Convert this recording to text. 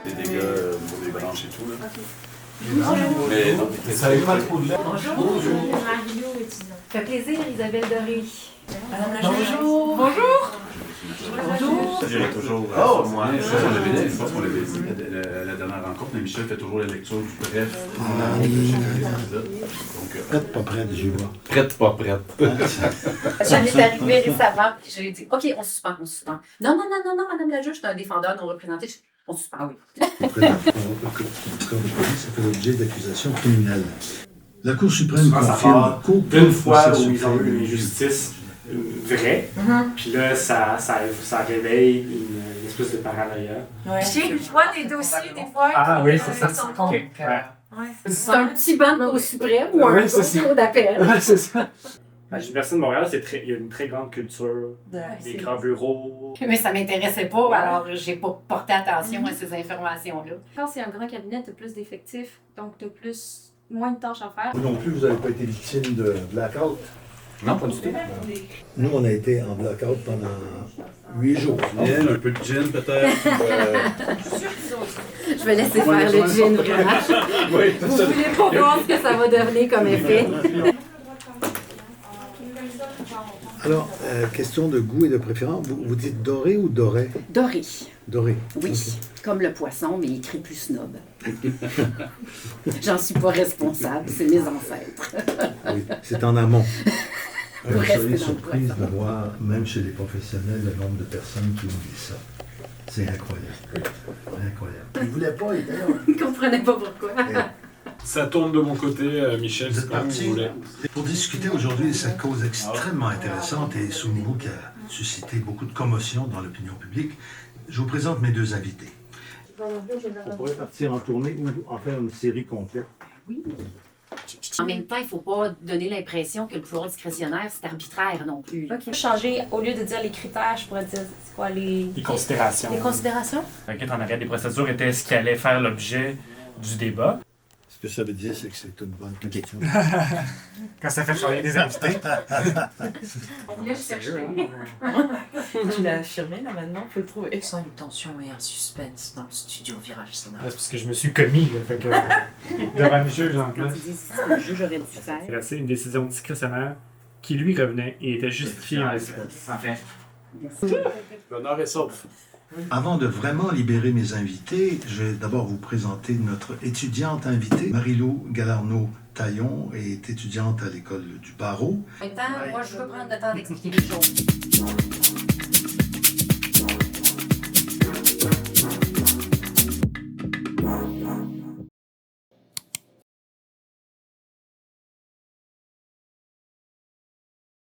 des dégâts au niveau des branches et tout. Là. OK. Mais non, Ça n'avait pas trop de l'air. Bonjour. Mario, étudiant. Ça fait plaisir, Isabelle Doré. Madame la Bonjour. Bonjour. Bonjour. ça dirait toujours. Moi, je pense qu'on l'avait dit la dernière rencontre, mais Michel fait toujours la lecture du bref de chacun des épisodes. Donc, Prête, pas prête, j'y vois. Prête, pas prête. J'en ai arrivé récemment, puis j'ai dit, OK, on suspend. Non, madame la juge, c'est un défendeur non représenté. On suspend, oui. Le corps de police a fait l'objet d'accusations criminelles. La Cour suprême confirme qu'aucun D'une fois procès où ils ont eu secret une justice vraie, puis là, ça réveille une espèce de paranoïa. Je vois des dossiers, des fois. Ah oui, c'est ça. Ils sont Ok, comptes. ouais. C'est un petit banc de Cour suprême ou un Ouais, c'est cours d'appel. Ouais, c'est ça. À l'Université de Montréal, il y a une très grande culture, des c'est grands bureaux. Mais ça m'intéressait pas, alors j'ai pas porté attention à ces informations-là. Quand c'est un grand cabinet, tu as plus d'effectifs, donc tu as moins de tâches à faire. Vous non plus, vous n'avez pas été victime de blackout. non, pas du tout. Nous, on a été en blackout pendant 8 jours. Miel, un peu de gin peut-être. Je vais laisser faire le gin, vraiment. Oui, Vous voulez pas voir ce que ça va devenir comme effet. Alors, question de goût et de préférence. Vous dites doré ou doré? Doré, Doré. oui. Ok. Comme le poisson, mais écrit plus snob. J'en suis pas responsable, c'est mes ancêtres. Oui, c'est en amont. Vous rester seriez dans le surprise poisson. de voir, même chez les professionnels, le nombre de personnes qui oublient ça. C'est incroyable. Incroyable. Ils ne voulaient pas, ils étaient là. Je ne comprenais pas pourquoi. Ça tourne de mon côté, Michel, Vous c'est êtes comme parti vous voulez. pour discuter aujourd'hui de cette cause extrêmement intéressante et souvenez-vous qui a suscité beaucoup de commotion dans l'opinion publique. Je vous présente mes deux invités. On pourrait partir en tournée ou en faire une série complète. En même temps, il ne faut pas donner l'impression que le pouvoir discrétionnaire, c'est arbitraire non plus. OK. Changer, au lieu de dire les critères, je pourrais dire c'est quoi les Considérations. considérations? L'enquête en arrière des procédures était ce qui allait faire l'objet du débat. Ce que ça veut dire, c'est que c'est une bonne question. Quand ça fait changer des invités. On voulait chercher. Tu l'as affirmé, là, maintenant, faut le trouver. Sans une tension et un suspense dans le studio Virage Sonore. C'est parce que je me suis commis, là, fait que devant le juge en Quand plus. ils disent ça, le juge aurait dû faire. C'est resté une décision discrétionnaire qui lui revenait et était justifiée en espèces. L'honneur est sauf. Avant de vraiment libérer mes invités, je vais d'abord vous présenter notre étudiante invitée. Marie-Lou Galarneau-Taillon est étudiante à l'école du barreau. En même temps, moi, je veux prendre le temps d'expliquer les choses.